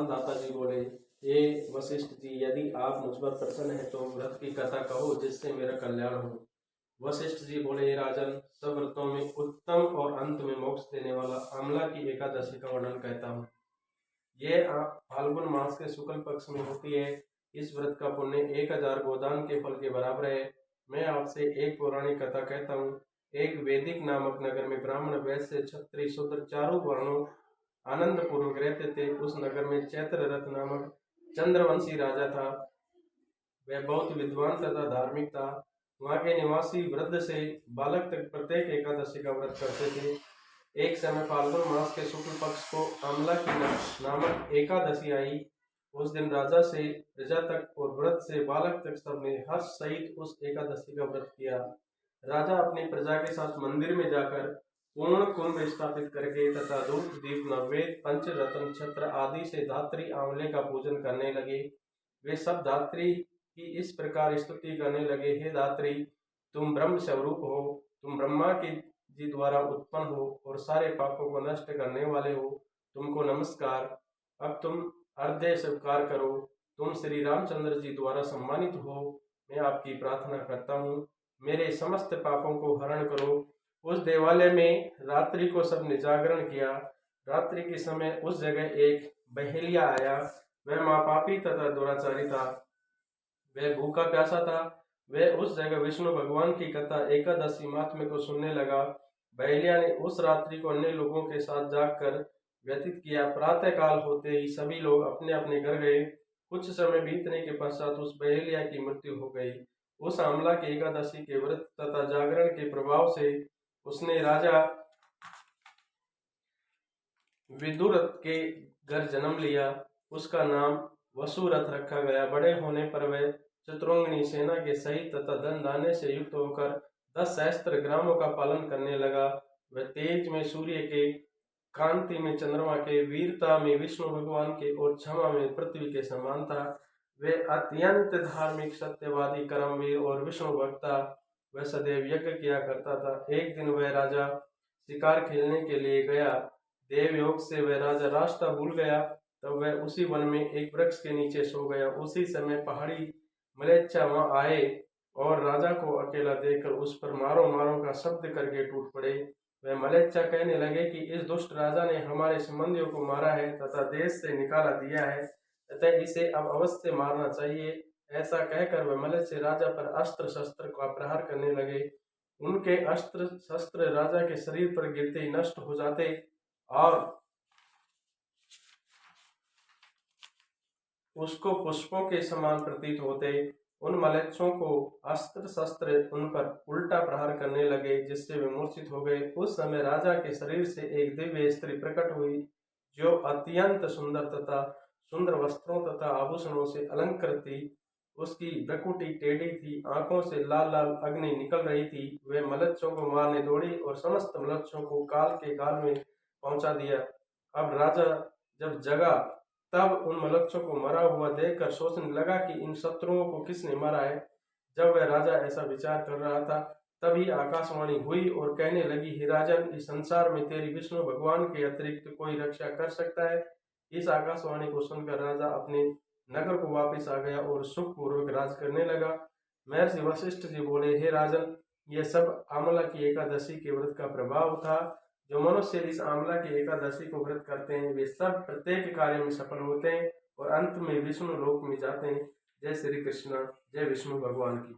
दाता जी बोले, हे वशिष्ठ जी, यदि आप मुझ पर प्रसन्न हैं तो व्रत की कथा कहो जिससे मेरा कल्याण हो। वशिष्ठ जी बोले, हे राजन, सब व्रतों में उत्तम और अंत में मोक्ष देने वाला आंवला की एकादशी का वर्णन कहता हूँ। ये फाल्गुन मास के शुक्ल पक्ष में होती है। इस व्रत का पुण्य 1000 गोदान के फल के बराबर है। मैं आपसे एक पौराणिक कथा कहता हूँ। एक वैदिक नामक नगर में ब्राह्मण, वैश्य, क्षत्रिय, शूद्र चारों वर्णों आनंद पूर्वक रहते थे। उस नगर में चैत्ररथ नामक चंद्रवंशी राजा था। वह बहुत विद्वान तथा धार्मिक था। वहाँ के निवासी वृद्ध से बालक तक प्रत्येक एकादशी का व्रत करते थे। एक समय फाल्गुन मास के शुक्ल पक्ष को आंवला की नामक एकादशी आई। उस दिन राजा से प्रजा तक और वृद्ध से बालक तक सबने हर्ष सहित उस एकादशी का व्रत किया। राजा अपनी प्रजा के साथ मंदिर में जाकर पूर्ण कुंभ स्थापित करके तथा धूप दीप नैवेद्य पंचरत्न छत्र आदि से धात्री आंवले का पूजन करने लगे। वे सब धात्री की इस प्रकार स्तुति करने लगे, हे धात्री, तुम ब्रह्म स्वरूप हो, तुम ब्रह्मा के जी द्वारा उत्पन्न हो और सारे पापों को नष्ट करने वाले हो। तुमको नमस्कार। अब तुम अर्ध्य स्वीकार करो। तुम श्री रामचंद्र जी द्वारा सम्मानित हो। मैं आपकी प्रार्थना करता हूँ, मेरे समस्त पापों को हरण करो। उस देवालय में रात्रि को सबने जागरण किया। रात्रि के समय उस जगह एक बहेलिया आया। वह महापापी तथा दुराचारी था। वह भूखा प्यासा था। वह उस जगह विष्णु भगवान की कथा एकादशी महात्म्य को सुनने लगा। बहेलिया ने उस रात्रि को अन्य लोगों के साथ जागकर व्यतीत किया। प्रातः काल होते ही सभी लोग अपने अपने घर गए। कुछ समय बीतने के पश्चात उस बहेलिया की मृत्यु हो गई। उस आंवला की एकादशी के व्रत तथा जागरण के प्रभाव से उसने राजा विदुरथ के घर जन्म लिया। उसका नाम वसुरथ रखा गया। बड़े होने पर वह चतुरंगिनी सेना के सहित तथा धन धान्य से युक्त होकर 10 सहस्त्र ग्रामों का पालन करने लगा। वह तेज में सूर्य के, कांति में चंद्रमा के, वीरता में विष्णु भगवान के और क्षमा में पृथ्वी के समान था। वह अत्यंत धार्मिक, सत्यवादी, कर्मवीर और विष्णु भक्त था। वह सदैव यज्ञ किया करता था। एक दिन वह राजा शिकार खेलने के लिए गया। देव योग से वह राजा रास्ता भूल गया। तब वह उसी वन में एक वृक्ष के नीचे सो गया। उसी समय पहाड़ी मलेच्छा वहां आए और राजा को अकेला देखकर उस पर मारो मारो का शब्द करके टूट पड़े। वह मलेच्छा कहने लगे कि इस दुष्ट राजा ने हमारे संबंधियों को मारा है तथा देश से निकाला दिया है, अतः इसे अब अवश्य मारना चाहिए। ऐसा कहकर वह मलेच्छ राजा पर अस्त्र शस्त्र का प्रहार करने लगे। उनके अस्त्र शस्त्र राजा के शरीर पर गिरते ही नष्ट हो जाते और उसको पुष्पों के समान प्रतीत होते। उन मलेच्छों को अस्त्र शस्त्र उन पर उल्टा प्रहार करने लगे, जिससे वे मूर्छित हो गए। उस समय राजा के शरीर से एक दिव्य स्त्री प्रकट हुई, जो अत्यंत सुंदर तथा सुंदर वस्त्रों तथा आभूषणों से अलंकृत थी। उसकी भ्रुकुटी टेढ़ी थी, आंखों से लाल लाल अग्नि निकल रही थी। वे मलेच्छों को मारने दौड़ी और समस्त मलेच्छों को काल के काल में पहुंचा दिया। अब राजा जब जगा तब उन मलेच्छों को मरा हुआ देखकर सोचने लगा कि इन शत्रुओं को किसने मारा है। जब वह राजा ऐसा विचार कर रहा था, तभी आकाशवाणी हुई और कहने लगी, हे राजन, इस संसार में तेरी विष्णु भगवान के अतिरिक्त कोई रक्षा कर सकता है? इस आकाशवाणी को सुनकर राजा अपने नगर को वापस आ गया और सुखपूर्वक राज करने लगा। महर्षि वशिष्ठ जी बोले, हे राजन, ये सब आंवला की एकादशी के व्रत का प्रभाव था। जो मनुष्य इस आंवला की एकादशी को व्रत करते हैं, वे सब प्रत्येक कार्य में सफल होते हैं और अंत में विष्णु लोक में जाते हैं। जय श्री कृष्ण, जय विष्णु भगवान की।